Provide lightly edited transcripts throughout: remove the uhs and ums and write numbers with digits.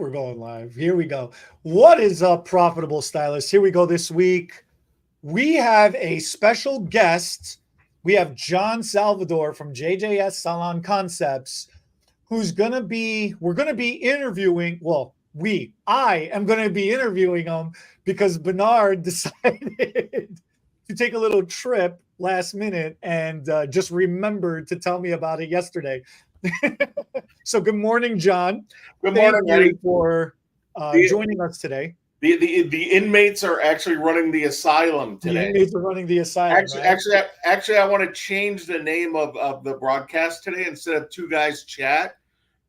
We're going live. Here we go. What is up, Profitable Stylists? Here we go this week. We have a special guest. We have John Salvador from JJS Salon Concepts, we're going to be interviewing, I am going to be interviewing him because Bernard decided to take a little trip last minute and just remembered to tell me about it yesterday. So good morning, John. Good morning, Eddie. For joining us today. The inmates are actually running the asylum today. The inmates are running the asylum. Actually, I want to change the name of the broadcast today. Instead of two guys chat,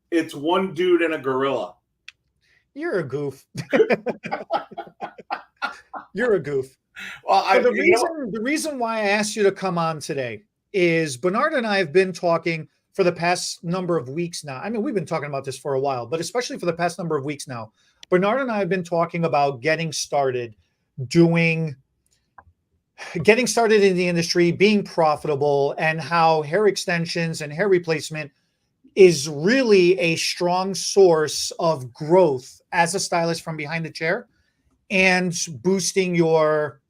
it's one dude and a gorilla. You're a goof. You're a goof. Well, the reason why I asked you to come on today is Bernard and I have been talking for the past number of weeks now. I mean, we've been talking about this for a while, but especially for the past number of weeks now, Bernard and I have been talking about getting started in the industry, being profitable, and how hair extensions and hair replacement is really a strong source of growth as a stylist from behind the chair and boosting your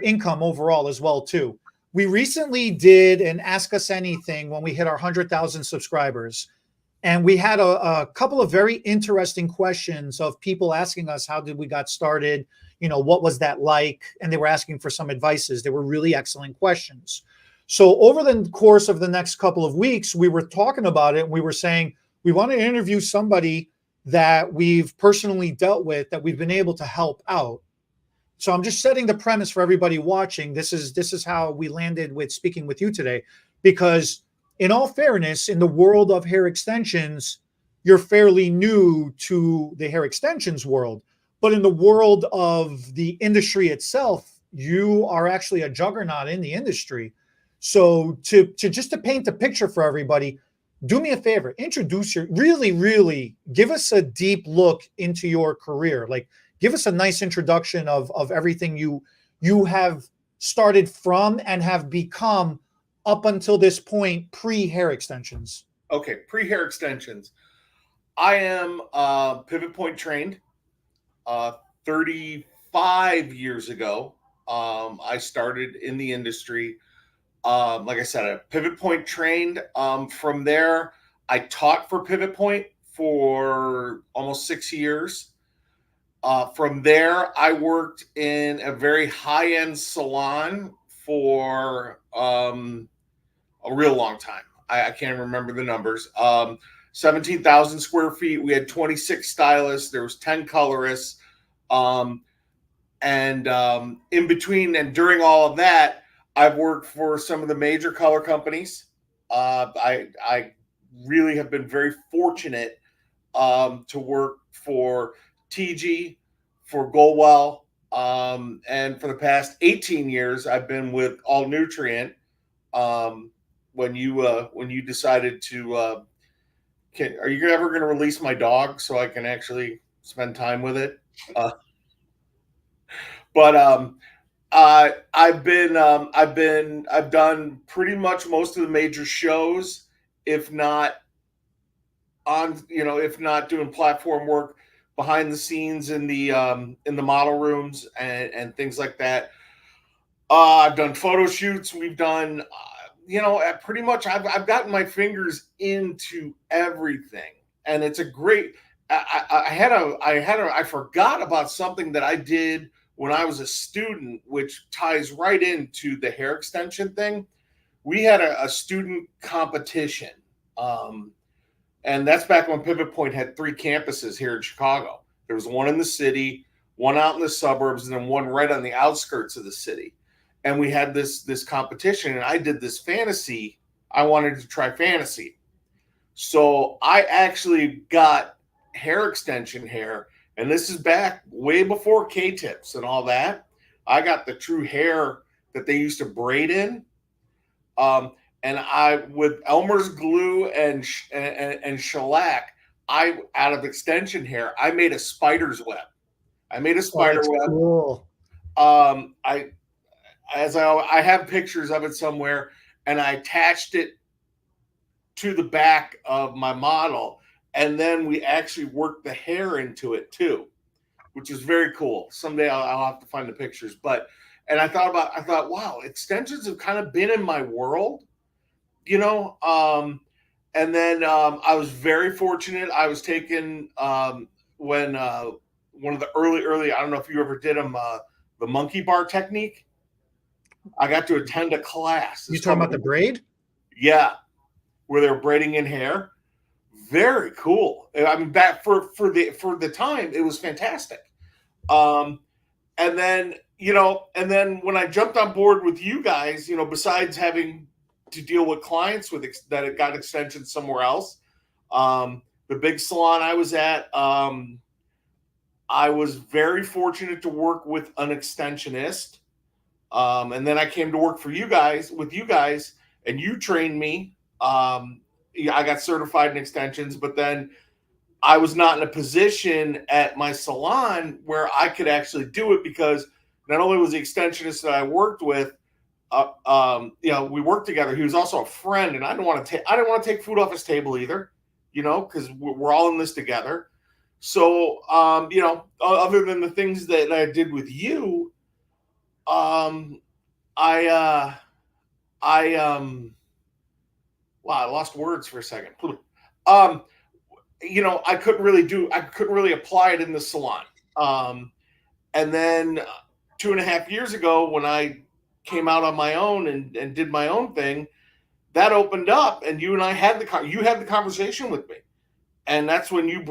income overall as well too. We recently did an Ask Us Anything when we hit our 100,000 subscribers. And we had a couple of very interesting questions of people asking us, how did we got started? You know, what was that like? And they were asking for some advices. They were really excellent questions. So over the course of the next couple of weeks, we were talking about it. And we were saying, we want to interview somebody that we've personally dealt with, that we've been able to help out. So I'm just setting the premise for everybody watching. This is how we landed with speaking with you today, because in all fairness, in the world of hair extensions, you're fairly new to the hair extensions world. But in the world of the industry itself, you are actually a juggernaut in the industry. So to paint the picture for everybody, do me a favor, really give us a deep look into your career. Like, give us a nice introduction of everything you have started from and have become up until this point, pre-hair extensions. Okay, pre-hair extensions. I am pivot point trained. 35 years ago, I started in the industry. Like I said, I pivot point trained. From there, I taught for pivot point for almost 6 years. From there, I worked in a very high-end salon for a real long time. I can't remember the numbers. 17,000 square feet. We had 26 stylists. There was 10 colorists. In between and during all of that, I've worked for some of the major color companies. I really have been very fortunate to work for TG, for Goldwell, and for the past 18 years, I've been with All Nutrient. When you decided to, are you ever going to release my dog so I can actually spend time with it? I've done pretty much most of the major shows, if not doing platform work behind the scenes in the model rooms and things like that. I've done photo shoots. We've done, pretty much I've gotten my fingers into everything, and it's a great. I forgot about something that I did when I was a student, which ties right into the hair extension thing. We had a student competition, and that's back when Pivot Point had 3 campuses here in Chicago. There was one in the city, one out in the suburbs, and then one right on the outskirts of the city. And we had this competition, and I did this fantasy. I wanted to try fantasy. So I actually got hair extension hair, and this is back way before K-tips and all that. I got the true hair that they used to braid in. And I, with Elmer's glue and shellac, out of extension hair, I made a spider's web. I made a spider web. Cool. I have pictures of it somewhere, and I attached it to the back of my model, and then we actually worked the hair into it too, which is very cool. Someday I'll have to find the pictures. But and I thought, wow, extensions have kind of been in my world, you know. And then I was very fortunate. I was taken when one of the early. I don't know if you ever did them, the monkey bar technique. I got to attend a class. You talking about the braid? Yeah, where they were braiding in hair. Very cool. I mean, back for the time, it was fantastic. Um, and then when I jumped on board with you guys, besides having to deal with clients that had got extensions somewhere else, the big salon I was at, I was very fortunate to work with an extensionist. And then I came to work with you guys, and you trained me. I got certified in extensions, but then I was not in a position at my salon where I could actually do it, because not only was the extensionist that I worked with, we worked together. He was also a friend, and I didn't want to take food off his table either, because we're all in this together. So, other than the things that I did with you, I wow, I lost words for a second. I couldn't really apply it in the salon. And then 2.5 years ago, when I came out on my own and did my own thing, that opened up, and you and I had the conversation with me. And that's when you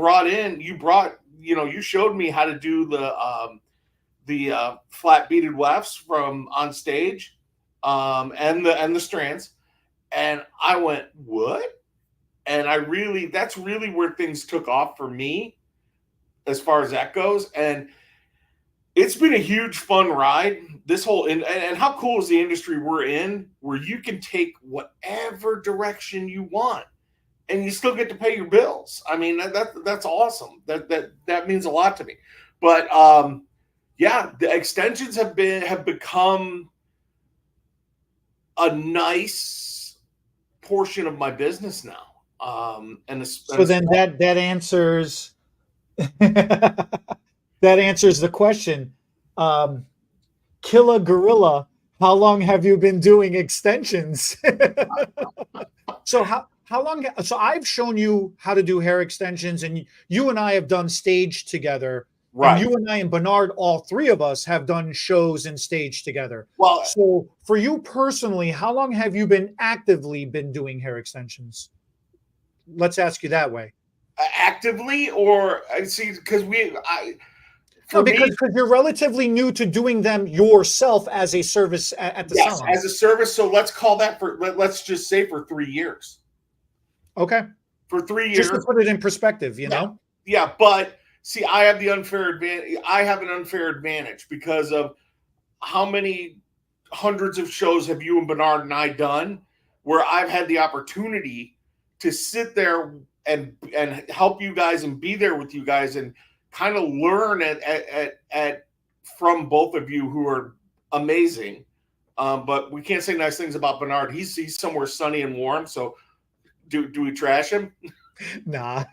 showed me how to do the flat beaded wefts from on stage, and the strands. And I went, what? And that's really where things took off for me as far as that goes. And it's been a huge fun ride. And how cool is the industry we're in, where you can take whatever direction you want and you still get to pay your bills. I mean, that's awesome. That means a lot to me. But the extensions have become a nice portion of my business now. So then that answers that answers the question. Killa Gorilla, how long have you been doing extensions? So how long? So I've shown you how to do hair extensions, and you and I have done stage together. Right. And you and I and Bernard, all three of us, have done shows and stage together. Well, so for you personally, how long have you actively been doing hair extensions? Let's ask you that way. Actively, or see, because you're relatively new to doing them yourself as a service at the salon. As a service. So let's call that let's just say for 3 years. Okay. For 3 years. Just to put it in perspective, you know? Yeah, but see, I have an unfair advantage because of how many hundreds of shows have you and Bernard and I done where I've had the opportunity to sit there and help you guys and be there with you guys and kind of learn from both of you, who are amazing. But we can't say nice things about Bernard. He's somewhere sunny and warm. So do we trash him? Nah.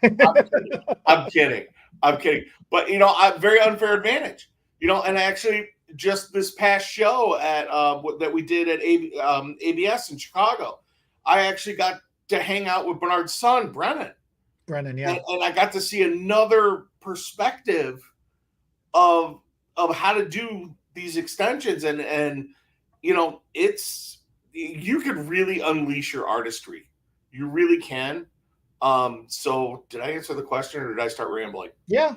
I'm kidding. But I'm very unfair advantage. And actually, just this past show that we did at ABS in Chicago, I actually got to hang out with Bernard's son, Brennan, yeah. And I got to see another perspective of how to do these extensions, and you could really unleash your artistry. You really can. So did I answer the question, or did I start rambling? Yeah.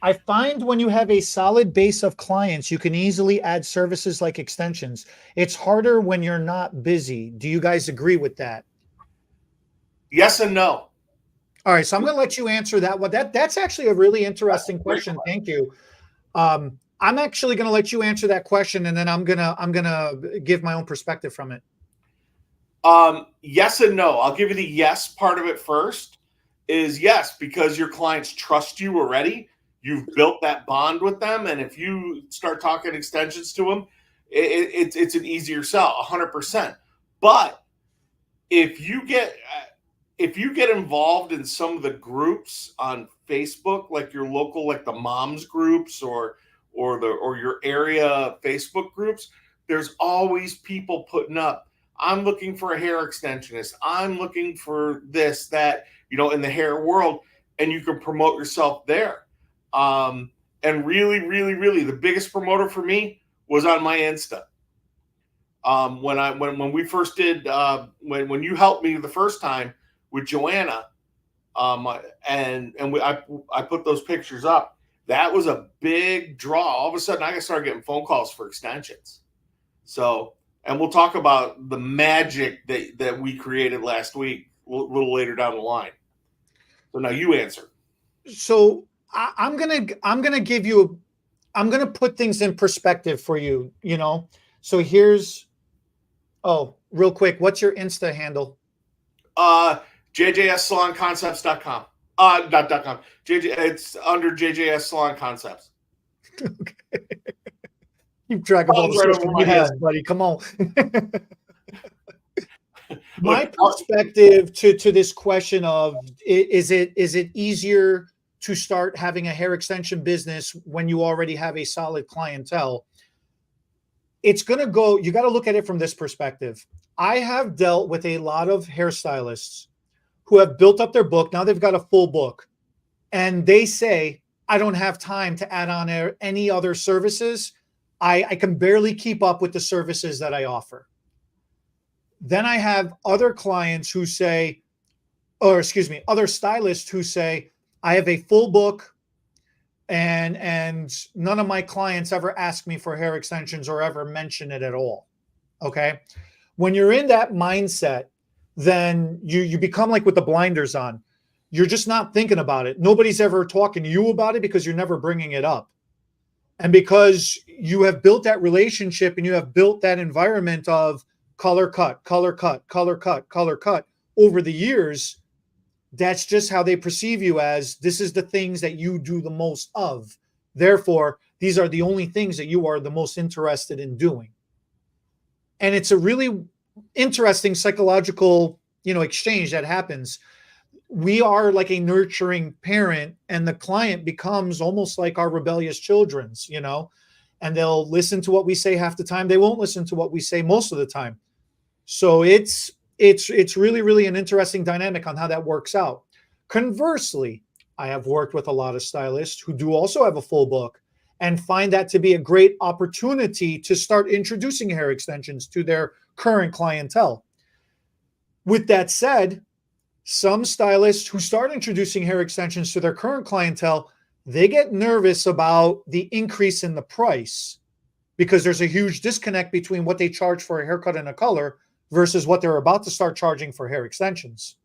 I find when you have a solid base of clients, you can easily add services like extensions. It's harder when you're not busy. Do you guys agree with that? Yes and no. All right, so I'm going to let you answer that one. That's actually a really interesting question. Thank you. I'm actually going to let you answer that question, and then I'm gonna give my own perspective from it. Yes and no. I'll give you the yes part of it first. Is yes, because your clients trust you already. You've built that bond with them, and if you start talking extensions to them, it's an easier sell, 100%. But if you get involved in some of the groups on Facebook, like your local, like the moms groups or your area Facebook groups, there's always people putting up, I'm looking for a hair extensionist, I'm looking for this, that, in the hair world, and you can promote yourself there. And really, really, really, the biggest promoter for me was on my Insta. When we first did, when you helped me the first time with Joanna, I put those pictures up. That was a big draw. All of a sudden, I started getting phone calls for extensions. So, and we'll talk about the magic that we created last week a little later down the line. So now you answer. So I'm gonna give you, I'm gonna put things in perspective for you. So here's, real quick, what's your Insta handle? JJSSalonConcepts.com. Not .com. It's under JJS Salon Concepts. Okay. Keep track of all the social media, buddy. Come on. My perspective to this question of, is it easier to start having a hair extension business when you already have a solid clientele? It's going to go, you got to look at it from this perspective. I have dealt with a lot of hairstylists who have built up their book. Now they've got a full book, and they say, I don't have time to add on any other services. I can barely keep up with the services that I offer. Then I have other clients who say, other stylists who say, I have a full book, and none of my clients ever ask me for hair extensions or ever mention it at all. Okay. When you're in that mindset, then you become like with the blinders on. You're just not thinking about it. Nobody's ever talking to you about it because you're never bringing it up. And because you have built that relationship and you have built that environment of color cut, color cut, color cut, color cut over the years, that's just how they perceive you as, this is the things that you do the most of. Therefore, these are the only things that you are the most interested in doing. And it's a really interesting psychological, exchange that happens. We are like a nurturing parent, and the client becomes almost like our rebellious children's, and they'll listen to what we say half the time. They won't listen to what we say most of the time. So it's really, really an interesting dynamic on how that works out. Conversely, I have worked with a lot of stylists who do also have a full book and find that to be a great opportunity to start introducing hair extensions to their current clientele. With that said, some stylists who start introducing hair extensions to their current clientele, they get nervous about the increase in the price because there's a huge disconnect between what they charge for a haircut and a color versus what they're about to start charging for hair extensions.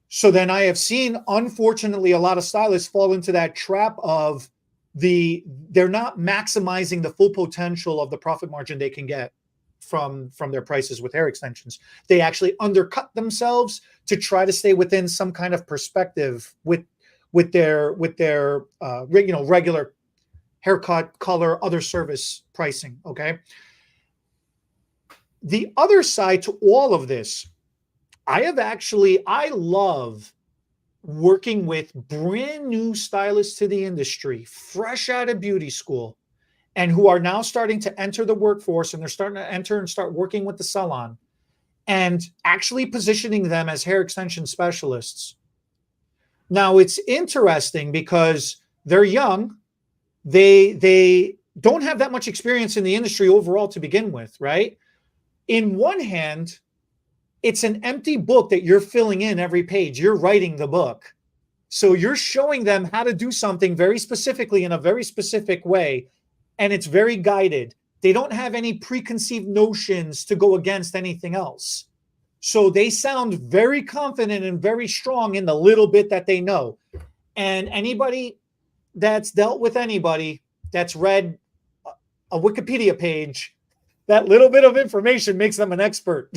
So then I have seen, unfortunately, a lot of stylists fall into that trap of they're not maximizing the full potential of the profit margin they can get from their prices with hair extensions. They actually undercut themselves to try to stay within some kind of perspective with their regular haircut, color, other service pricing. Okay. The other side to all of this, I love working with brand new stylists to the industry, fresh out of beauty school, and who are now starting to enter the workforce, and they're starting to enter and start working with the salon, and actually positioning them as hair extension specialists. Now, it's interesting because they're young. They don't have that much experience in the industry overall to begin with, right? In one hand, it's an empty book that you're filling in every page. You're writing the book. So you're showing them how to do something very specifically in a very specific way, and it's very guided. They don't have any preconceived notions to go against anything else. So they sound very confident and very strong in the little bit that they know. And anybody that's dealt with anybody that's read a Wikipedia page, that little bit of information makes them an expert.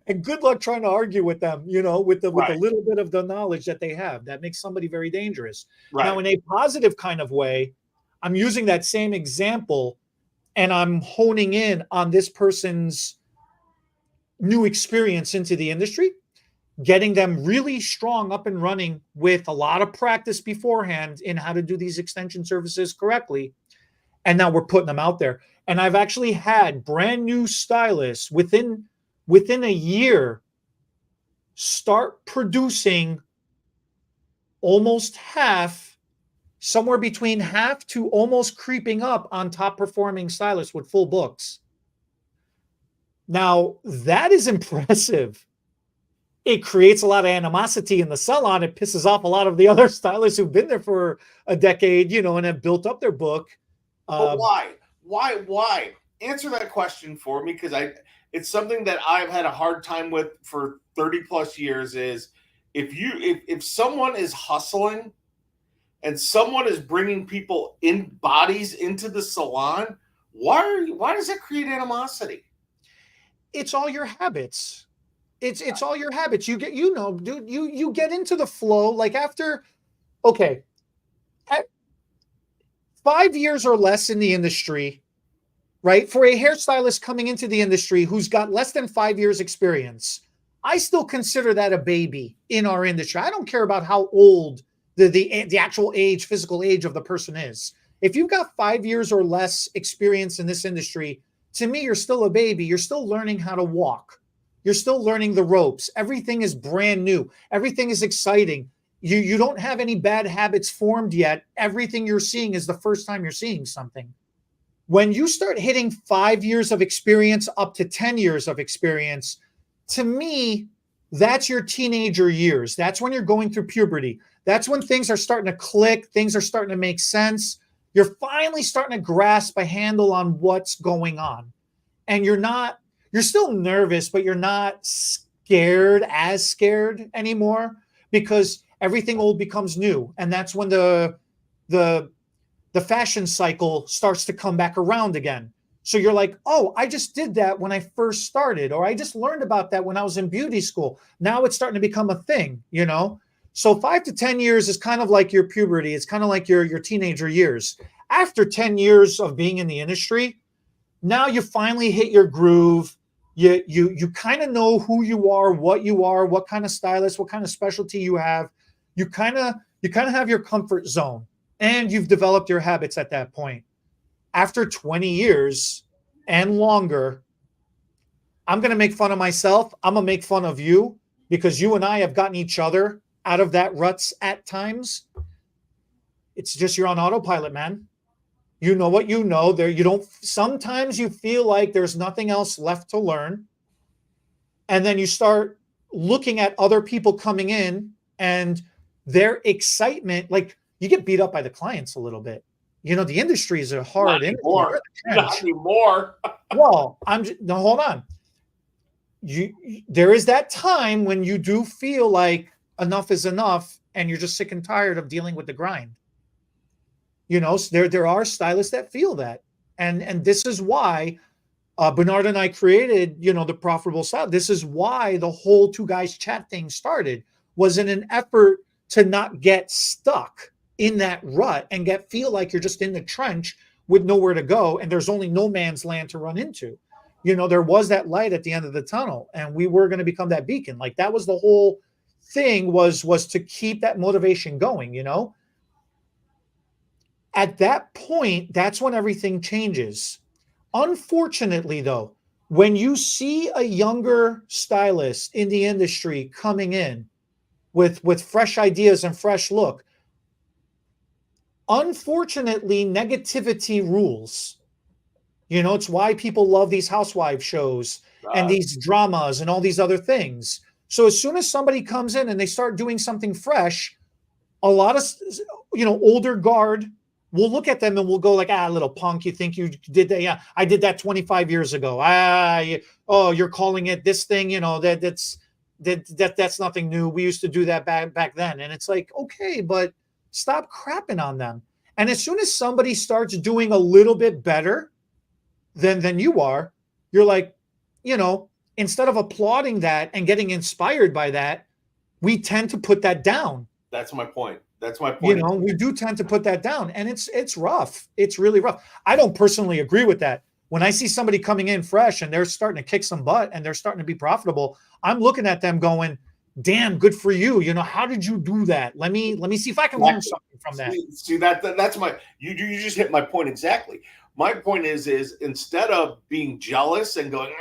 And good luck trying to argue with them, with the little bit of the knowledge that they have. That makes somebody very dangerous. Right. Now, in a positive kind of way, I'm using that same example and I'm honing in on this person's new experience into the industry, getting them really strong up and running with a lot of practice beforehand in how to do these extension services correctly. And now we're putting them out there. And I've actually had brand new stylists within a year start producing almost half, somewhere between half to almost creeping up on top performing stylists with full books. Now, that is impressive. It creates a lot of animosity in the salon. It pisses off a lot of the other stylists who've been there for a decade, and have built up their book. But why? Why? Answer that question for me, because it's something that I've had a hard time with for 30 plus years. Is if someone is hustling and someone is bringing people in bodies into the salon, why does that create animosity? It's all your habits. It's all your habits. You get, dude, you get into the flow. Like after, okay, at 5 years or less in the industry, right? For a hairstylist coming into the industry who's got less than 5 years experience, I still consider that a baby in our industry. I don't care about how old the actual age, physical age of the person is. If you've got 5 years or less experience in this industry, to me, you're still a baby. You're still learning how to walk. You're still learning the ropes. Everything is brand new. Everything is exciting. You don't have any bad habits formed yet. Everything you're seeing is the first time you're seeing something. When you start hitting 5 years of experience up to 10 years of experience, to me, that's your teenager years. That's when you're going through puberty. That's when things are starting to click. Things are starting to make sense. You're finally starting to grasp a handle on what's going on. And you're still nervous, but you're not as scared anymore, because everything old becomes new. And that's when the fashion cycle starts to come back around again. So you're like, oh, I just did that when I first started, or I just learned about that when I was in beauty school. Now it's starting to become a thing, So 5 to 10 years is kind of like your puberty. It's kind of like your teenager years. After 10 years of being in the industry, now you finally hit your groove. You kind of know who you are, what kind of stylist, what kind of specialty you have. You kind of have your comfort zone, and you've developed your habits at that point. After 20 years and longer, I'm going to make fun of myself. I'm going to make fun of you, because you and I have gotten each other out of that ruts at times. It's just you're on autopilot, man. You know what you know. Sometimes you feel like there's nothing else left to learn. And then you start looking at other people coming in and their excitement, like you get beat up by the clients a little bit. The industry is a hard industry. Not anymore. Well, no, hold on. There is that time when you do feel like enough is enough, and you're just sick and tired of dealing with the grind. There are stylists that feel that, and this is why Bernard and I created, the Profitable Style. This is why the whole Two Guys Chat thing started, was in an effort to not get stuck in that rut and feel like you're just in the trench with nowhere to go, and there's only no man's land to run into. There was that light at the end of the tunnel, and we were going to become that beacon. Like that was the whole thing, was to keep that motivation going. At that point, that's when everything changes. Unfortunately, though, when you see a younger stylist in the industry coming in with fresh ideas and fresh look, unfortunately, negativity rules. It's why people love these housewife shows and these dramas and all these other things. So as soon as somebody comes in and they start doing something fresh, a lot of, older guard will look at them and we'll go like, little punk, you think you did that? Yeah, I did that 25 years ago. You're calling it this thing, that's nothing new. We used to do that back then. And it's like, okay, but stop crapping on them. And as soon as somebody starts doing a little bit better than you are, you're like, instead of applauding that and getting inspired by that, we tend to put that down. That's my point. We do tend to put that down, and it's rough. It's really rough. I don't personally agree with that, When I see somebody coming in fresh and they're starting to kick some butt and they're starting to be profitable, I'm looking at them going, damn, good for you. You know, how did you do that? Let me see if I can learn something from that. See that's my you just hit my point exactly. My point is instead of being jealous and going,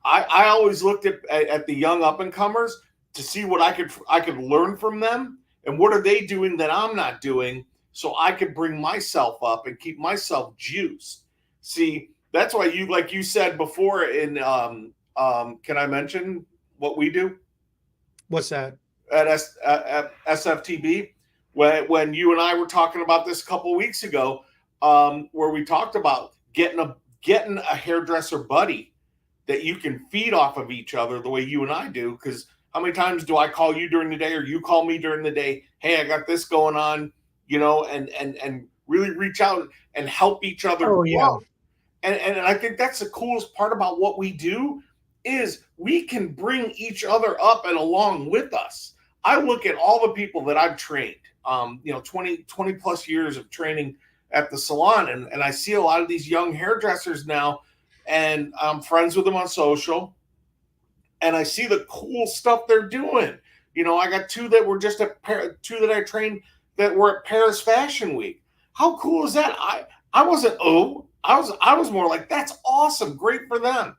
I always looked at the young up and comers to see what I could learn from them and what are they doing that I'm not doing, so I could bring myself up and keep myself juiced. See, that's why you, like you said before in can I mention what we do What's that? at SFTB? When you and I were talking about this a couple of weeks ago, where we talked about getting a hairdresser buddy that you can feed off of each other the way you and I do. Because how many times do I call you during the day or you call me during the day? Hey, I got this going on, you know, and really reach out and help each other grow. Yeah. And I think that's the coolest part about what we do is we can bring each other up and along with us. I look at all the people that I've trained, 20 plus years of training at the salon. And I see a lot of these young hairdressers now, and I'm friends with them on social. And I see the cool stuff they're doing. You know, I got two that were just two that I trained that were at Paris Fashion Week. How cool is that? I wasn't, I was more like, that's awesome. Great for them.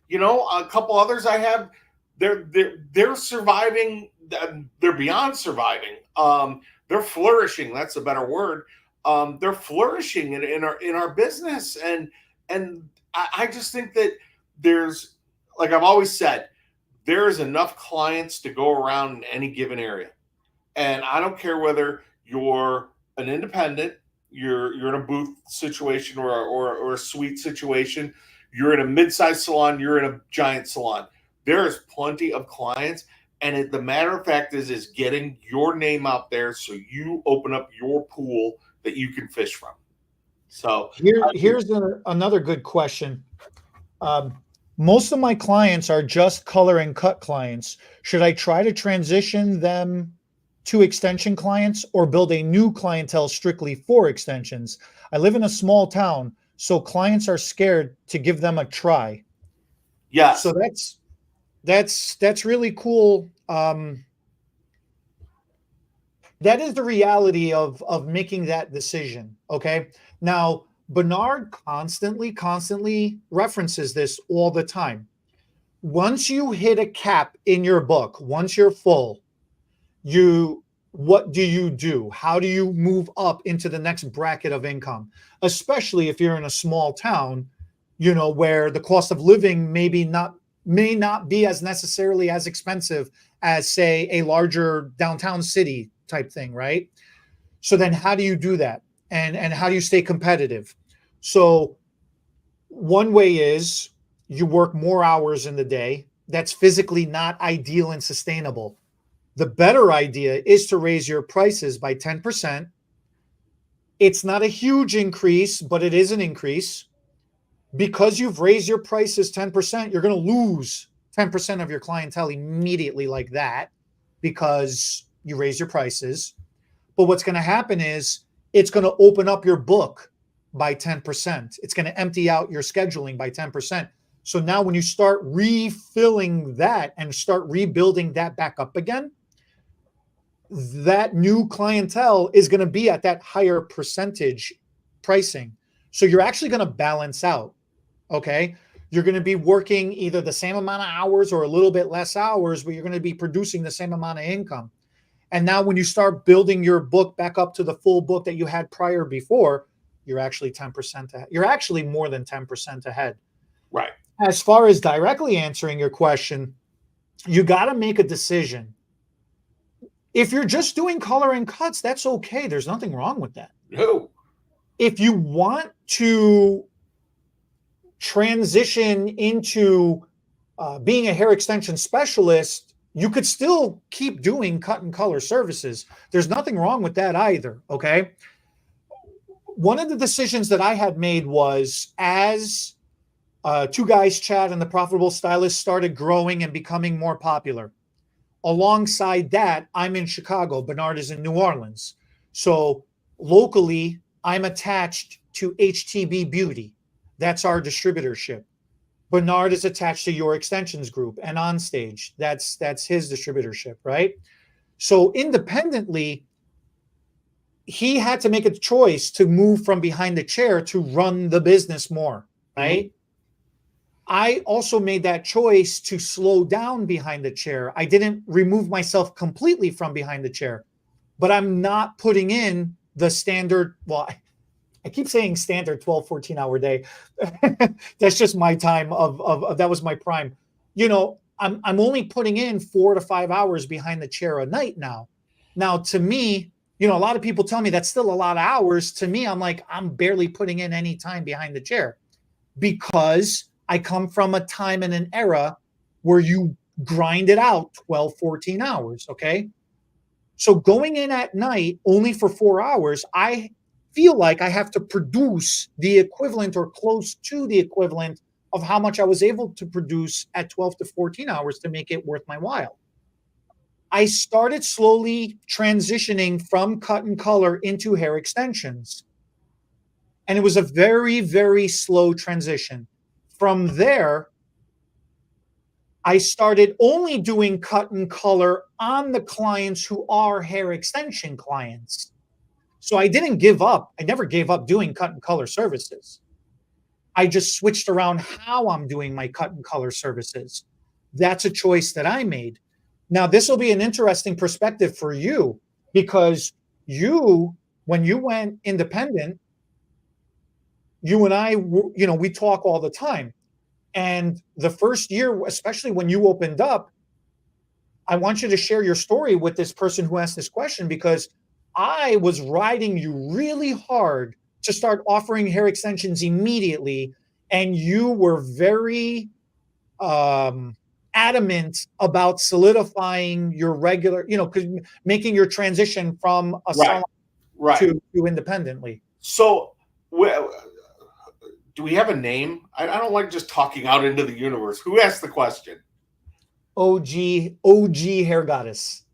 You know, a couple others I have, they're surviving. They're beyond surviving. They're flourishing. That's a better word. They're flourishing in our business. And I just think that there's, like I've always said, there is enough clients to go around in any given area. And I don't care whether you're an independent, you're in a booth situation or a suite situation, you're in a mid-sized salon, you're in a giant salon. There is plenty of clients. And the matter of fact is getting your name out there so you open up your pool that you can fish from. So here's another good question. Most of my clients are just color and cut clients. Should I try to transition them to extension clients or build a new clientele strictly for extensions? I live in a small town, so clients are scared to give them a try. Yeah. So that's really cool. That is the reality of making that decision. Okay. Now, Bernard constantly references this all the time. Once you hit a cap in your book, once you're full, what do you do? How do you move up into the next bracket of income? Especially if you're in a small town, you know, where the cost of living may not be as necessarily as expensive as, say, a larger downtown city type thing, right? So then how do you do that? And how do you stay competitive? So one way is you work more hours in the day. That's physically not ideal and sustainable. The better idea is to raise your prices by 10%. It's not a huge increase, but it is an increase. Because you've raised your prices 10%, you're going to lose 10% of your clientele immediately like that because you raise your prices. But what's going to happen is it's going to open up your book by 10%. It's going to empty out your scheduling by 10%. So now when you start refilling that and start rebuilding that back up again, that new clientele is going to be at that higher percentage pricing. So you're actually going to balance out. Okay. You're going to be working either the same amount of hours or a little bit less hours, but you're going to be producing the same amount of income. And now when you start building your book back up to the full book that you had prior before, you're actually 10% ahead. You're actually more than 10% ahead. Right. As far as directly answering your question, you got to make a decision. If you're just doing color and cuts, that's okay. There's nothing wrong with that. No. If you want to transition into being a hair extension specialist, you could still keep doing cut and color services. There's nothing wrong with that either. Okay. One of the decisions that I had made was as Two Guys Chat and the Profitable Stylist started growing and becoming more popular. Alongside that, I'm in Chicago. Bernard is in New Orleans. So locally, I'm attached to HTB Beauty. That's our distributorship. Bernard is attached to your extensions group, and on stage, that's his distributorship, right? So independently, he had to make a choice to move from behind the chair to run the business more, right? Mhm. I also made that choice to slow down behind the chair. I didn't remove myself completely from behind the chair, but I'm not putting in the standard. Well, I keep saying standard 12, 14-hour day. That's just my time of that was my prime. I'm only putting in 4 to 5 hours behind the chair a night now. Now, to me, a lot of people tell me that's still a lot of hours. To me, I'm like, I'm barely putting in any time behind the chair because I come from a time and an era where you grind it out 12, 14 hours. Okay. So going in at night only for 4 hours, I feel like I have to produce the equivalent or close to the equivalent of how much I was able to produce at 12 to 14 hours to make it worth my while. I started slowly transitioning from cut and color into hair extensions. And it was a very, very slow transition. From there, I started only doing cut and color on the clients who are hair extension clients. So I didn't give up. I never gave up doing cut and color services. I just switched around how I'm doing my cut and color services. That's a choice that I made. Now, this will be an interesting perspective for you because when you went independent, you and I, we talk all the time. And the first year, especially when you opened up, I want you to share your story with this person who asked this question because I was riding you really hard to start offering hair extensions immediately. And you were very adamant about solidifying your regular, making your transition from a Right. salon Right. to independently. So, well, do we have a name? I don't like just talking out into the universe. Who asked the question? OG hair goddess.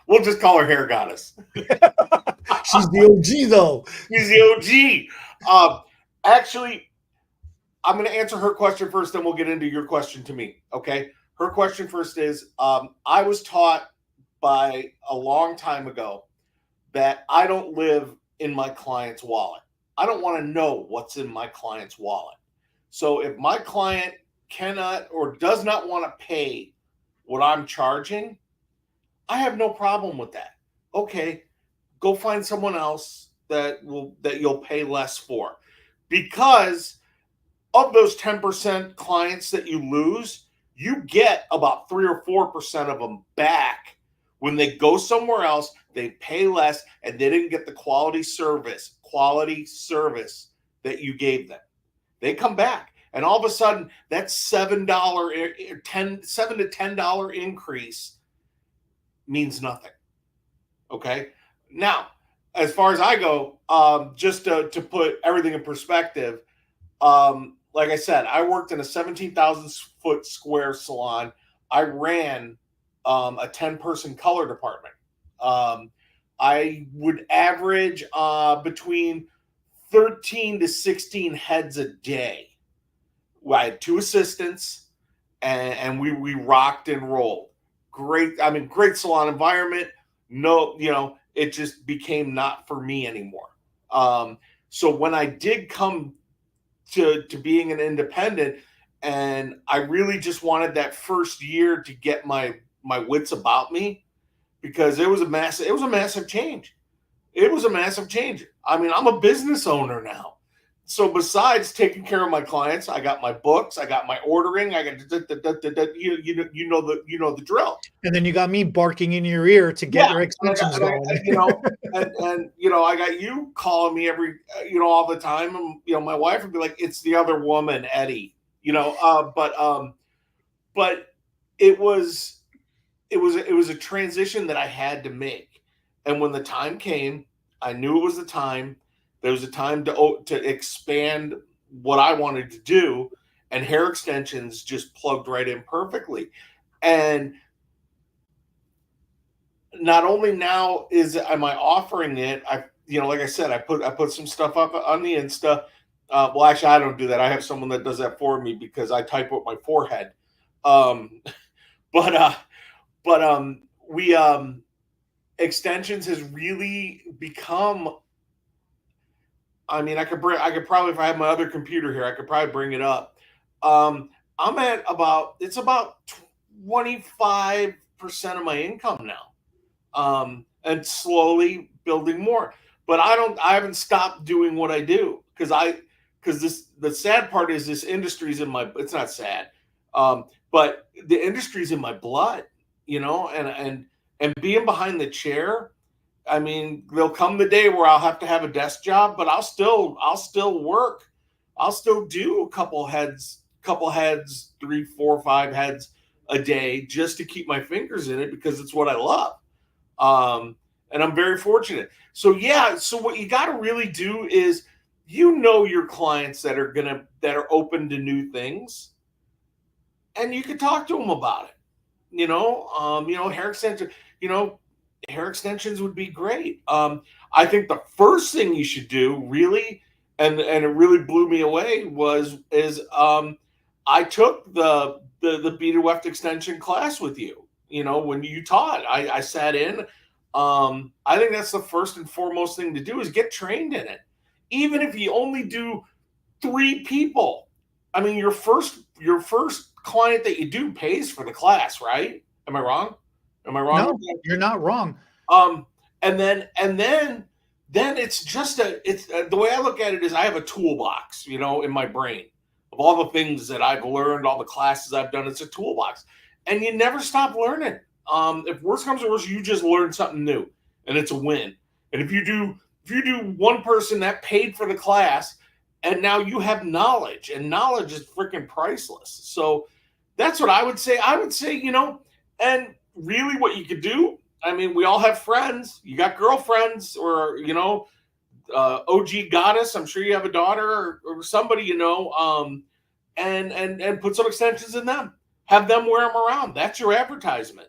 We'll just call her Hair Goddess. She's the OG though. She's the OG. Actually, I'm going to answer her question first, then we'll get into your question to me. Okay. Her question first is I was taught by a long time ago that I don't live in my client's wallet. I don't want to know what's in my client's wallet. So if my client cannot or does not want to pay what I'm charging, I have no problem with that. Okay, go find someone else that you'll pay less for. Because of those 10% clients that you lose, you get about 3 or 4% of them back when they go somewhere else, they pay less, and they didn't get the quality service that you gave them. They come back, and all of a sudden, that $7 to $10 increase means nothing. Okay. Now, as far as I go, just to put everything in perspective, like I said, I worked in a 17,000 foot square salon. I ran a 10-person color department. I would average between 13 to 16 heads a day. I had 2 assistants, and we rocked and rolled. Great salon environment. No, it just became not for me anymore. So when I did come to being an independent, and I really just wanted that first year to get my wits about me, because it was a massive change. It was a massive change. I mean, I'm a business owner now. So besides taking care of my clients, I got my books, I got my ordering, I got you know the drill. And then you got me barking in your ear to get your extensions going. I got you calling me every all the time, and my wife would be like, "It's the other woman, Eddie." But it was a transition that I had to make, and when the time came, I knew it was the time. There was a time to expand what I wanted to do, and hair extensions just plugged right in perfectly. And not only now am I offering it, like I said, I put some stuff up on the Insta. Well, actually, I don't do that. I have someone that does that for me because I type with my forehead. Um, but we extensions has really become. I mean, I could probably, if I had my other computer here, I could probably bring it up. Um, I'm at about 25% of my income now, and slowly building more. But I haven't stopped doing what I do because the sad part is this industry's in my, it's not sad, but the industry's in my blood, and being behind the chair. I mean, there'll come the day where I'll have to have a desk job, but I'll still work. I'll still do a couple heads, 3, 4, 5 heads a day just to keep my fingers in it because it's what I love. And I'm very fortunate. So yeah, so what you got to really do is, your clients that are open to new things, and you can talk to them about it. Hair extension, hair extensions would be great. I think the first thing you should do, really, and it really blew me away, I took the beaded weft extension class with you. When you taught, I sat in. I think that's the first and foremost thing to do is get trained in it. Even if you only do 3 people, I mean, your first client that you do pays for the class, right? Am I wrong? Am I wrong? No, you're not wrong. And then it's the way I look at it is I have a toolbox, in my brain of all the things that I've learned, all the classes I've done. It's a toolbox, and you never stop learning. If worse comes to worse, you just learn something new, and it's a win. And if you do one person that paid for the class, and now you have knowledge, and knowledge is freaking priceless. So that's what I would say. I would say, and really what you could do, I mean, we all have friends. You got girlfriends or, OG goddess. I'm sure you have a daughter or somebody, and put some extensions in them. Have them wear them around. That's your advertisement.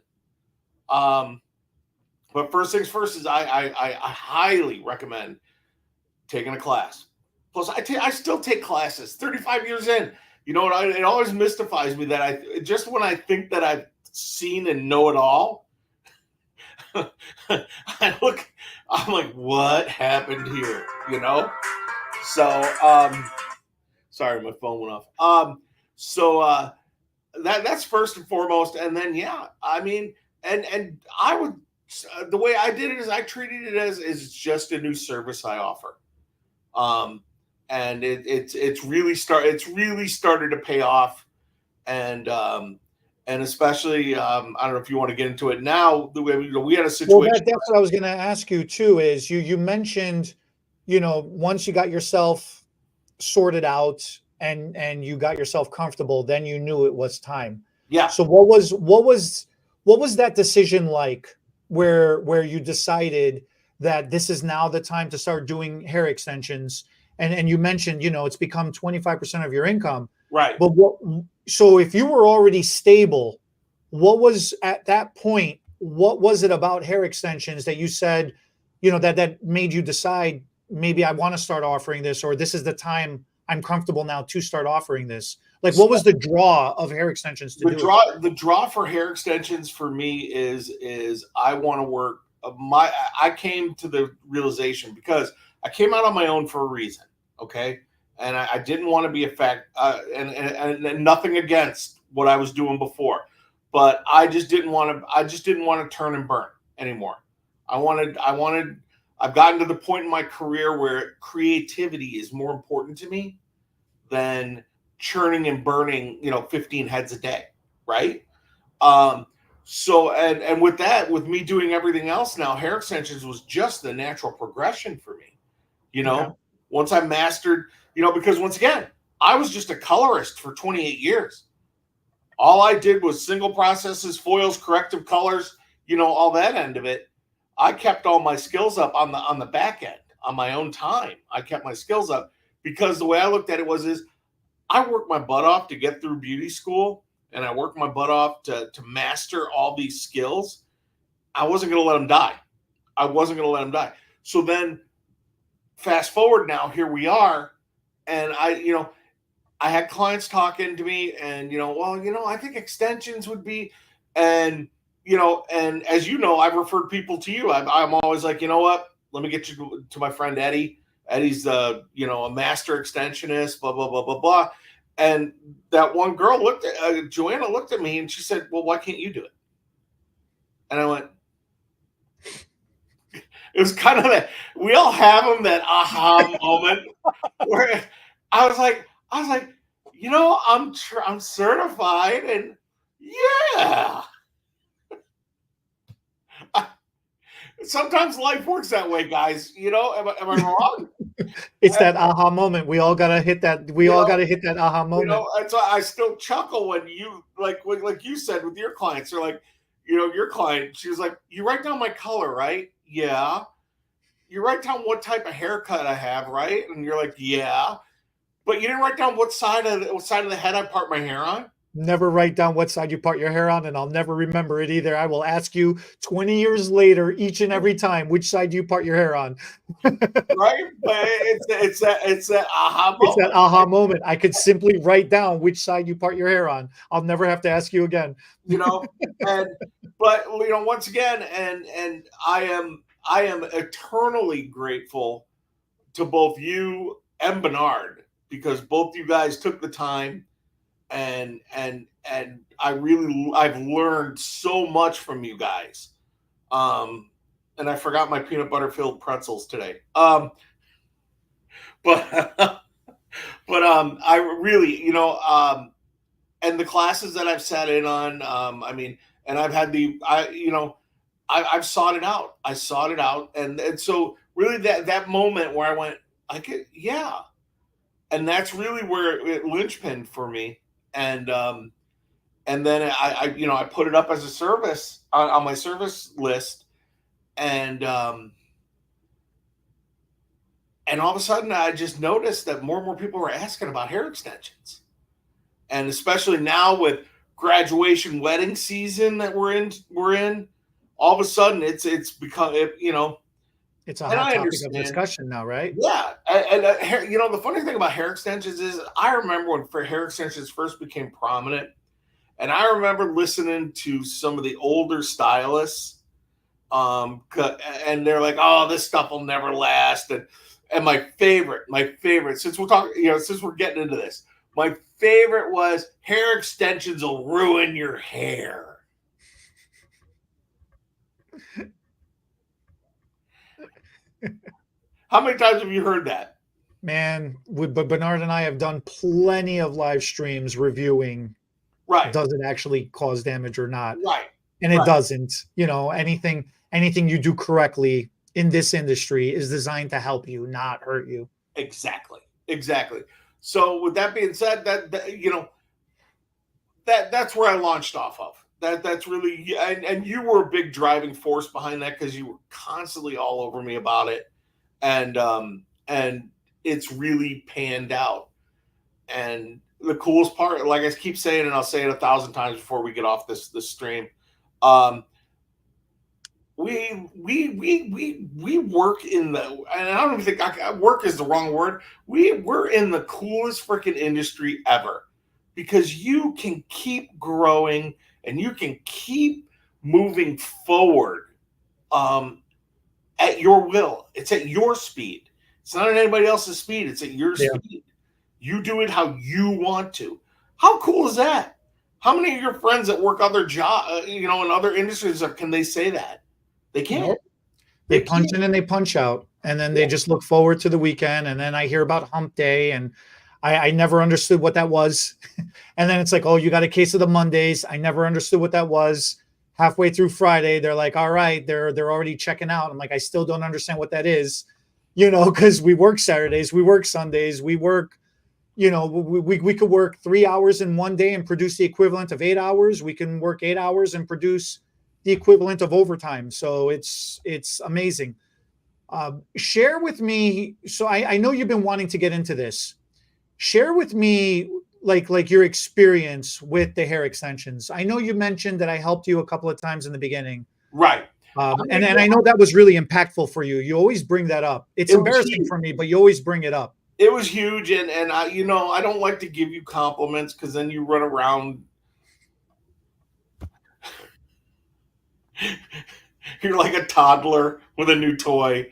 But first things first is I highly recommend taking a class. Plus, I still take classes 35 years in. You know what? It always mystifies me that when I think that I've seen and know it all, I'm like, what happened here? So, sorry, my phone went off. That's first and foremost. And then, yeah, I mean, and I would, the way I did it is I treated it as just a new service I offer. And it's really started to pay off. And especially, I don't know if you want to get into it now. We had a situation. Well, that's what I was going to ask you too. Is you mentioned, once you got yourself sorted out and you got yourself comfortable, then you knew it was time. Yeah. So what was that decision like, where you decided that this is now the time to start doing hair extensions? And you mentioned, it's become 25% of your income. Right. But so if you were already stable, what was at that point, what was it about hair extensions that you said, that made you decide maybe I want to start offering this, or this is the time I'm comfortable now to start offering this? Like, what was the draw of hair extensions to do it? The draw for hair extensions for me is I want to work. I came to the realization because I came out on my own for a reason. Okay. And I didn't want to be and nothing against what I was doing before, but I just didn't want to turn and burn anymore. I've gotten to the point in my career where creativity is more important to me than churning and burning, 15 heads a day. Right. So, and with that, with me doing everything else now, hair extensions was just the natural progression for me, Okay. Once I mastered, because once again, I was just a colorist for 28 years. All I did was single processes, foils, corrective colors, all that end of it. I kept all my skills up on the back end on my own time. I kept my skills up because the way I looked at it is I worked my butt off to get through beauty school, and I worked my butt off to master all these skills. I wasn't going to let them die. So then fast forward now, here we are. And I had clients talking to me and, well, I think extensions would be, and, and as you know, I've referred people to you. I'm always like, you know what, let me get you to my friend Eddie. Eddie's a master extensionist, blah, blah, blah, blah, blah. And that one girl Joanna looked at me and she said, well, why can't you do it? And I went, it was kind of that, we all have them, that aha moment where I was like, I'm certified, and yeah. Sometimes life works that way, guys. Am I wrong? It's that aha moment. We all gotta hit that. We all gotta hit that aha moment. That's why I still chuckle when you like you said with your clients. They're like, your client. She was like, "You write down my color, right? Yeah. You write down what type of haircut I have, right?" And you're like, "Yeah." But you didn't write down what side of the head I part my hair on? Never write down what side you part your hair on, and I'll never remember it either. I will ask you 20 years later, each and every time, which side do you part your hair on? Right? But it's that aha moment. It's that aha moment. I could simply write down which side you part your hair on. I'll never have to ask you again. But once again, and I am eternally grateful to both you and Bernard, because both you guys took the time, and I've learned so much from you guys. And I forgot my peanut butter filled pretzels today. But I really, and the classes that I've sat in on, and I've had I've sought it out. I sought it out, and so really that moment where I went, yeah, and that's really where it linchpinned for me, and then I put it up as a service on my service list, and all of a sudden I just noticed that more and more people were asking about hair extensions, and especially now with graduation wedding season that we're in, all of a sudden it's become it's a hot topic of discussion now, right? Yeah, and the funny thing about hair extensions is I remember when hair extensions first became prominent, and I remember listening to some of the older stylists, and they're like, "Oh, this stuff will never last," and my favorite, since we're talking, since we're getting into this, my favorite was hair extensions will ruin your hair. How many times have you heard that? Man, but Bernard and I have done plenty of live streams reviewing, right, does it actually cause damage or not? Right. And it doesn't. Anything you do correctly in this industry is designed to help you, not hurt you. Exactly. So with that being said, that's where I launched off of. That's really, and you were a big driving force behind that, because you were constantly all over me about it, and it's really panned out. And the coolest part, like I keep saying, and I'll say it 1,000 times before we get off this stream, we work in the, and I don't even think work is the wrong word. We're in the coolest freaking industry ever, because you can keep growing and you can keep moving forward at your will. It's at your speed. It's not at anybody else's speed. It's at your speed. You do it how you want to. How cool is that? How many of your friends that work other jobs, in other industries, can they say that? They can't. Nope. They punch in and they punch out, and then they just look forward to the weekend. And then I hear about hump day, and I never understood what that was. And then it's like, oh, you got a case of the Mondays. I never understood what that was. Halfway through Friday, they're like, all right, they're already checking out. I'm like, I still don't understand what that is, because we work Saturdays, we work Sundays, we work, we could work 3 hours in one day and produce the equivalent of 8 hours. We can work 8 hours and produce the equivalent of overtime. So it's amazing. Share with me. So I know you've been wanting to get into this. Share with me like your experience with the hair extensions. I know you mentioned that I helped you a couple of times in the beginning. Right. And I know that was really impactful for you. You always bring that up. It's embarrassing for me, but you always bring it up. it was huge. And I, I don't like to give you compliments because then you run around. You're like a toddler with a new toy.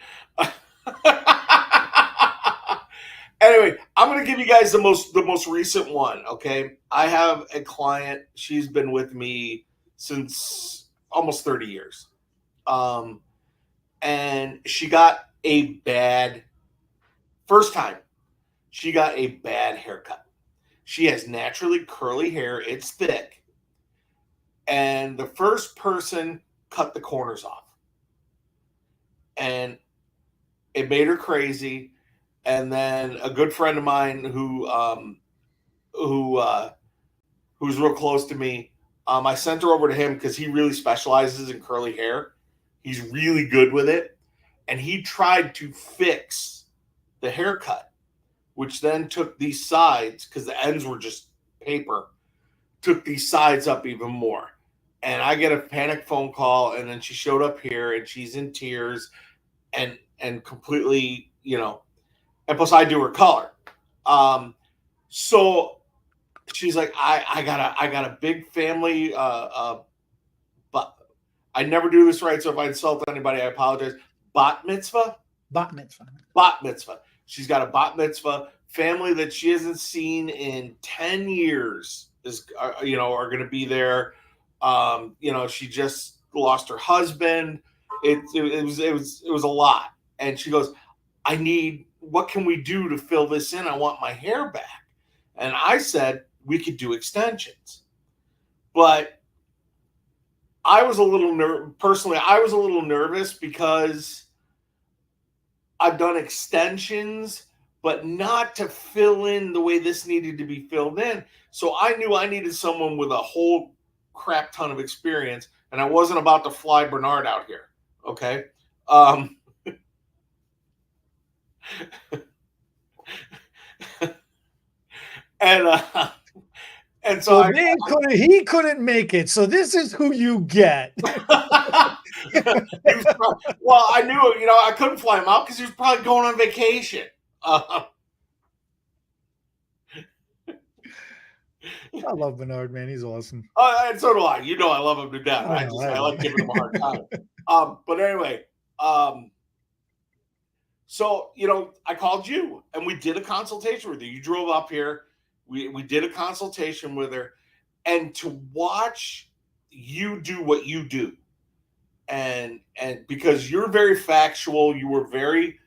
Anyway, I'm going to give you guys the most recent one. Okay, I have a client. She's been with me since almost 30 years. Um, and she got a bad first time. She got a bad haircut. She has naturally curly hair. It's thick, and the first person cut the corners off, and it made her crazy. And then a good friend of mine who who's real close to me, I sent her over to him because he really specializes in curly hair. He's really good with it, and he tried to fix the haircut, which then took these sides, because the ends were just paper, took these sides up even more. And I get a panic phone call, and then she showed up here, and she's in tears, and completely, and plus I do her color. So she's like, I got a big family, but I never do this right. So if I insult anybody, I apologize. Bat mitzvah. Bat mitzvah. Bat mitzvah. She's got a bat mitzvah. Family that she hasn't seen in 10 years are going to be there. She just lost her husband. It was a lot. And she goes, what can we do to fill this in? I want my hair back. And I said, we could do extensions. But I was a little nervous because I've done extensions, but not to fill in the way this needed to be filled in. So I knew I needed someone with a whole crap ton of experience, and I wasn't about to fly Bernard out here. Okay. And and so he couldn't make it. So this is who you get. Well, I knew, I couldn't fly him out because he was probably going on vacation. I love Bernard, man. He's awesome. And so do I. I love him to death. I like giving him a hard time. But anyway, so, I called you and we did a consultation with you. You drove up here. We did a consultation with her, and to watch you do what you do, and because you're very factual, you were very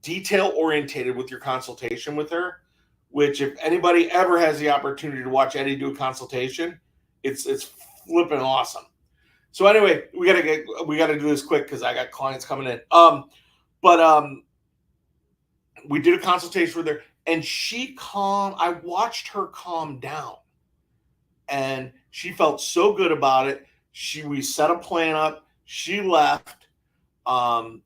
detail orientated with your consultation with her, which if anybody ever has the opportunity to watch Eddie do a consultation, it's flipping awesome. So anyway, we gotta do this quick because I got clients coming in. We did a consultation with her, and I watched her calm down, and she felt so good about it. We set a plan up. She left, and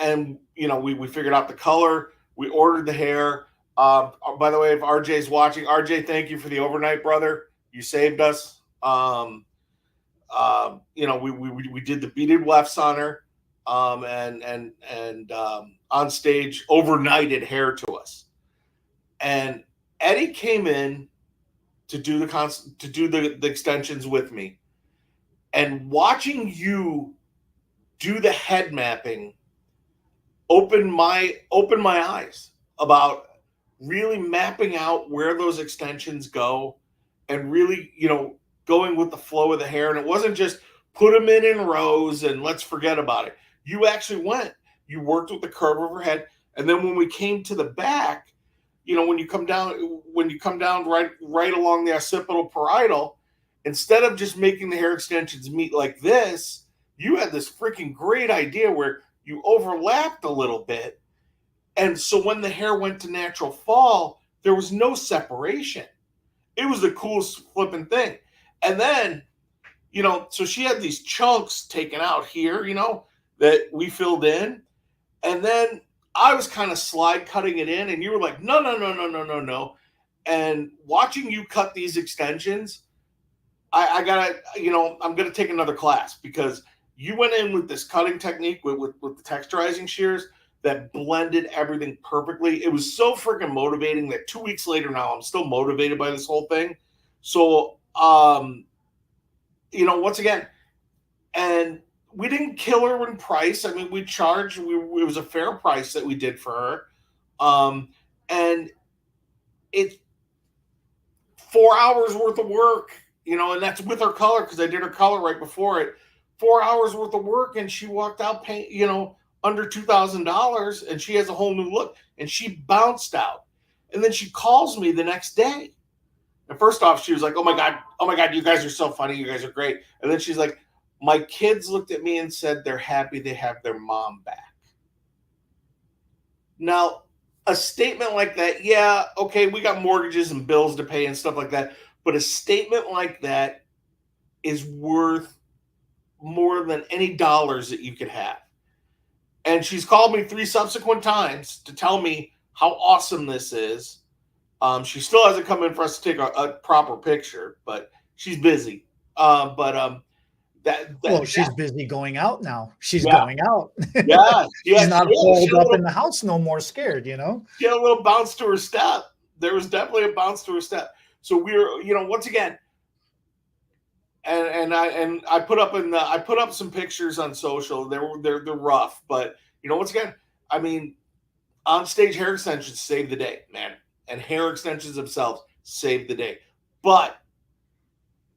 we figured out the color. We ordered the hair. By the way, if RJ's watching, RJ, thank you for the overnight, brother. You saved us. We did the beaded wefts on her. And on stage overnighted hair to us. And Eddie came in to do the extensions with me. And watching you do the head mapping opened my eyes about really mapping out where those extensions go, and really, going with the flow of the hair. And it wasn't just put them in rows and let's forget about it. You actually you worked with the curve of her head. And then when we came to the back, when you come down right along the occipital parietal, instead of just making the hair extensions meet like this, you had this freaking great idea where you overlapped a little bit. And so when the hair went to natural fall, there was no separation. It was the coolest flipping thing. And then, so she had these chunks taken out here, that we filled in. And then I was kind of slide cutting it in, and you were like, no. And watching you cut these extensions, I'm going to take another class, because You went in with this cutting technique with the texturizing shears that blended everything perfectly. It was so freaking motivating that 2 weeks later now I'm still motivated by this whole thing. So, once again, and we didn't kill her in price. I mean, it was a fair price that we did for her. And it's 4 hours worth of work, and that's with her color because I did her color right before it. 4 hours worth of work, and she walked out paying, under $2,000, and she has a whole new look, and she bounced out. And then she calls me the next day. And first off, she was like, oh my God, you guys are so funny. You guys are great. And then she's like, my kids looked at me and said they're happy they have their mom back. Now, a statement like that, yeah, okay, we got mortgages and bills to pay and stuff like that. But a statement like that is worth more than any dollars that you could have. And she's called me 3 subsequent times to tell me how awesome this is. She still hasn't come in for us to take a proper picture, but she's busy. She's busy going out now. She's yeah, going out. yeah, She's not holed up in the house no more scared, She had a little bounce to her step. There was definitely a bounce to her step. So we were, once again, and I put up some pictures on social. They're rough, but once again, I mean, on stage hair extensions save the day, man, and hair extensions themselves save the day. But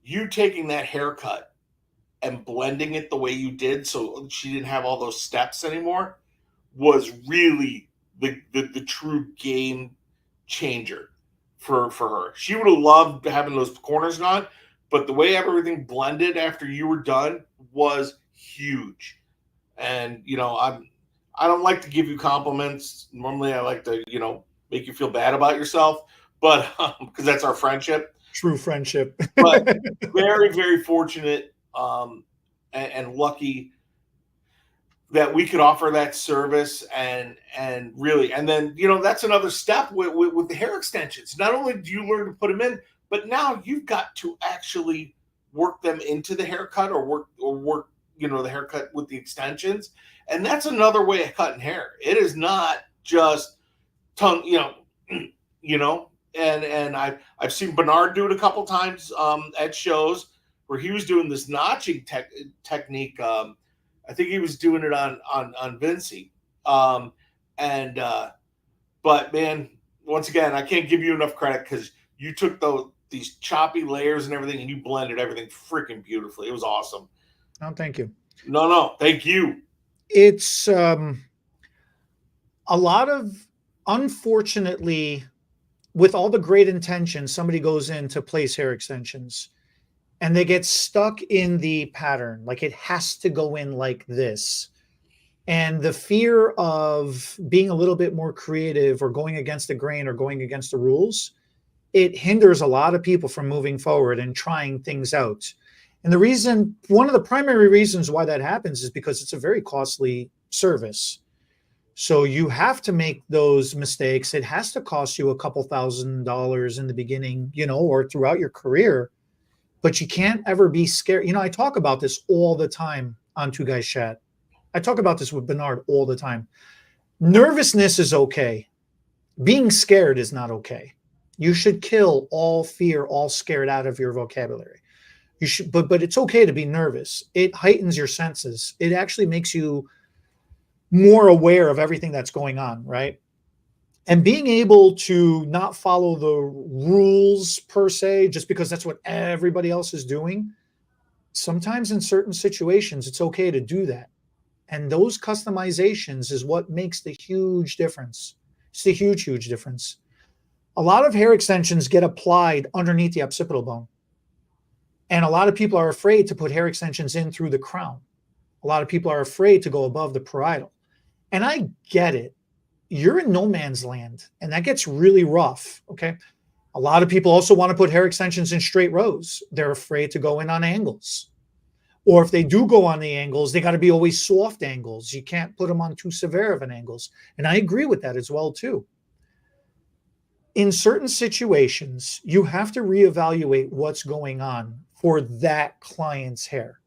you taking that haircut and blending it the way you did, so she didn't have all those steps anymore, was really the true game changer for her. She would have loved having those corners gone, but the way everything blended after you were done was huge. And I don't like to give you compliments. Normally I like to make you feel bad about yourself, but because that's our friendship. True friendship. But very, very fortunate and lucky that we could offer that service and really, and then that's another step with the hair extensions. Not only do you learn to put them in, but now you've got to actually work them into the haircut or work the haircut with the extensions, and that's another way of cutting hair. It is not just tongue, and I've seen Bernard do it a couple times at shows where he was doing this notching technique. I think he was doing it on Vinci. But man, once again, I can't give you enough credit because you took these choppy layers and everything and you blended everything freaking beautifully. It was awesome. Oh, thank you. No, thank you. It's a lot of, unfortunately, with all the great intentions, somebody goes in to place hair extensions and they get stuck in the pattern. Like it has to go in like this. And the fear of being a little bit more creative or going against the grain or going against the rules, it hinders a lot of people from moving forward and trying things out. And one of the primary reasons why that happens is because it's a very costly service. So you have to make those mistakes. It has to cost you a couple $1,000s in the beginning, or throughout your career, but you can't ever be scared. I talk about this all the time on Two Guys Chat. I talk about this with Bernard all the time. Nervousness is okay. Being scared is not okay. You should kill all fear, all scared out of your vocabulary. You should, but it's okay to be nervous. It heightens your senses. It actually makes you more aware of everything that's going on, right? And being able to not follow the rules per se, just because that's what everybody else is doing. Sometimes in certain situations, it's okay to do that. And those customizations is what makes the huge difference. It's the huge, huge difference. A lot of hair extensions get applied underneath the occipital bone. And a lot of people are afraid to put hair extensions in through the crown. A lot of people are afraid to go above the parietal. And I get it. You're in no man's land, and that gets really rough, okay? A lot of people also want to put hair extensions in straight rows. They're afraid to go in on angles. Or if they do go on the angles, they got to be always soft angles. You can't put them on too severe of an angles. And I agree with that as well, too. In certain situations, you have to reevaluate what's going on for that client's hair.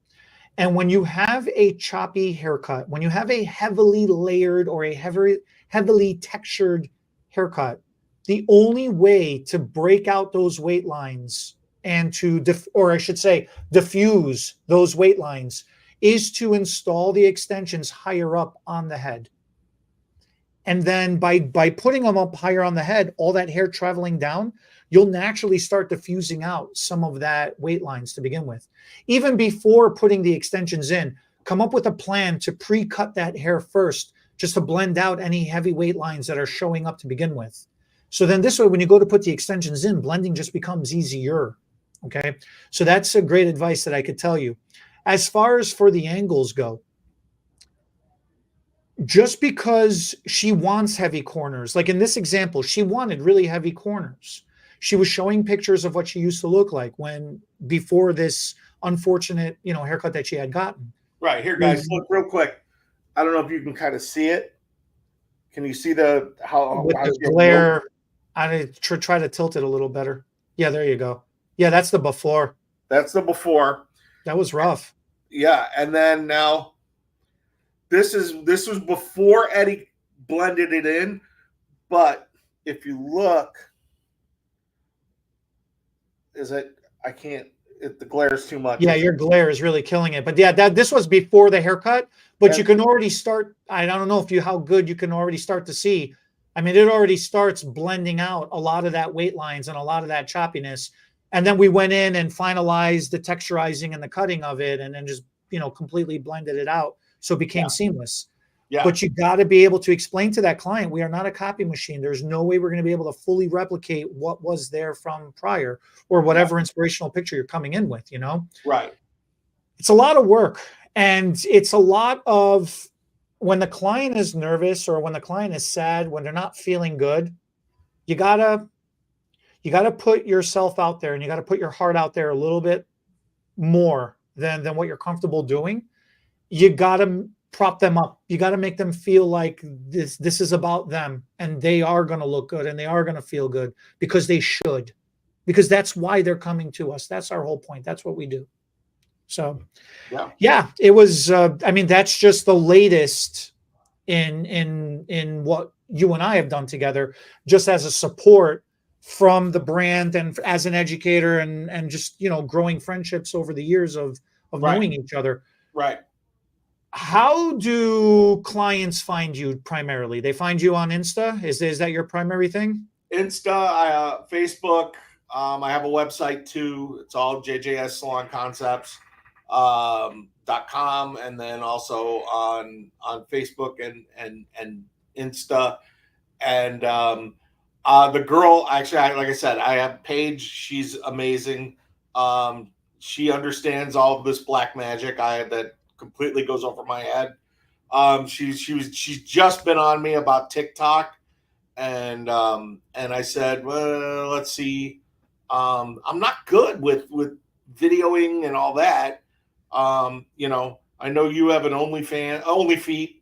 And when you have a choppy haircut, when you have a heavily layered or a heavily textured haircut, the only way to break out those weight lines and to, or I should say, diffuse those weight lines is to install the extensions higher up on the head. And then by putting them up higher on the head, all that hair traveling down, you'll naturally start diffusing out some of that weight lines to begin with. Even before putting the extensions in, come up with a plan to pre-cut that hair first, just to blend out any heavy weight lines that are showing up to begin with. So then this way, when you go to put the extensions in, blending just becomes easier. Okay. So that's a great advice that I could tell you. As far as for the angles go, just because she wants heavy corners, like in this example, she wanted really heavy corners. She was showing pictures of what she used to look like when before this unfortunate, haircut that she had gotten. Right here, guys, look real quick. I don't know if you can kind of see it. Can you see how with the glare? I try to tilt it a little better. Yeah, there you go. Yeah, that's the before. That's the before. That was rough. Yeah, and then now this was before Eddie blended it in, but if you look, the glare is too much. Yeah, your glare is really killing it. But yeah, this was before the haircut, but you can already start. I don't know how good you can already start to see. I mean, it already starts blending out a lot of that weight lines and a lot of that choppiness. And then we went in and finalized the texturizing and the cutting of it, and then just, completely blended it out. So it became seamless. Yeah. But you got to be able to explain to that client, we are not a copy machine. There's no way we're going to be able to fully replicate what was there from prior or whatever inspirational picture you're coming in with, Right. It's a lot of work. And it's a lot of when the client is nervous or when the client is sad, when they're not feeling good, you gotta put yourself out there and you got to put your heart out there a little bit more than what you're comfortable doing. You got to prop them up. You got to make them feel like this is about them and they are going to look good and they are going to feel good because they should, because that's why they're coming to us. That's our whole point. That's what we do. So yeah, it was, that's just the latest in what you and I have done together, just as a support from the brand and as an educator and just, growing friendships over the years of knowing each other. Right. How do clients find you primarily? They find you on Insta? Is that your primary thing? Insta, Facebook. I have a website too. It's all JJS Salon Concepts .com, and then also on Facebook and Insta. And the girl, actually, like I said, I have Paige. She's amazing. She understands all of this black magic that completely goes over my head. She's just been on me about TikTok, and I said, well, let's see. I'm not good with videoing and all that. I know you have an OnlyFeet.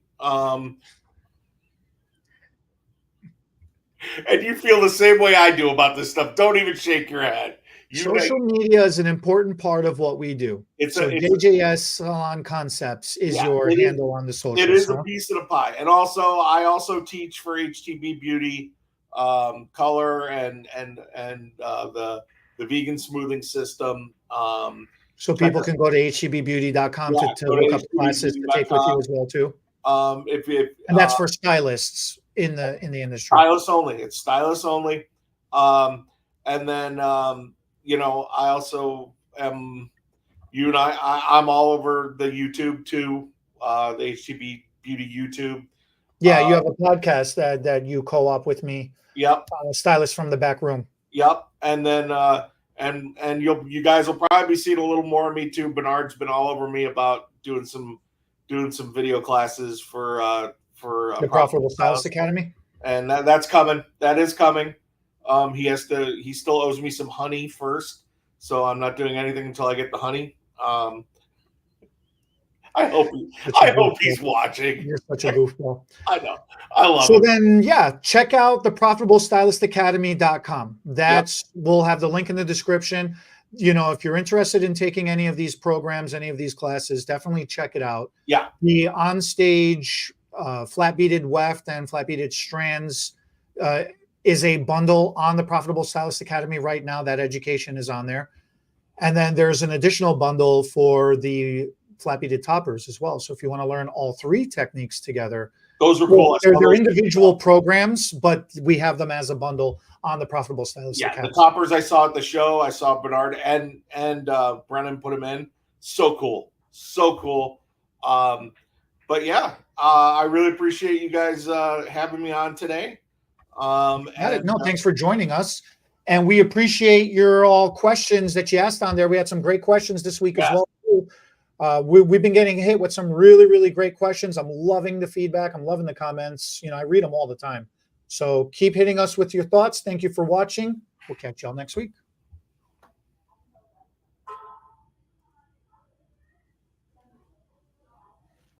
And you feel the same way I do about this stuff. Don't even shake your head. Social media is an important part of what we do. JJS Salon Concepts is your handle on the socials. It is a piece of the pie. And also, I also teach for HTB Beauty, color and the vegan smoothing system. So people can go to htbbeauty.com to look up classes to take with you as well too. And that's for stylists in the industry. Stylists only. It's stylists only. And then I also am. I'm all over the YouTube too. The HTB Beauty YouTube. Yeah, you have a podcast that you co-op with me. Yep. Stylist from the back room. Yep. And then and you guys will probably be seeing a little more of me too. Bernard's been all over me about doing some video classes for the Profitable Stylist Academy. And that's coming. That is coming. He still owes me some honey first, so I'm not doing anything until I get the honey. I hope he's watching. You're such a goofball. I know. I love it. So then, check out the ProfitableStylistAcademy.com. We'll have the link in the description. you know, if you're interested in taking any of these programs, any of these classes, definitely check it out. Yeah. The on-stage flat beaded weft and flat beaded strands is a bundle on the Profitable Stylist Academy right now. That education is on there. And then there's an additional bundle for the flat beaded toppers as well. So if you want to learn all three techniques together, those were cool. They're individual programs, but we have them as a bundle on the Profitable Stylist Academy. The toppers I saw at the show, I saw Bernard and Brennan put them in. So cool. So cool. But yeah, I really appreciate you guys having me on today. Thanks for joining us. And we appreciate your all questions that you asked on there. We had some great questions this week as well. We've been getting hit with some really, really great questions. I'm loving the feedback. I'm loving the comments. You know, I read them all the time. So keep hitting us with your thoughts. Thank you for watching. We'll catch y'all next week.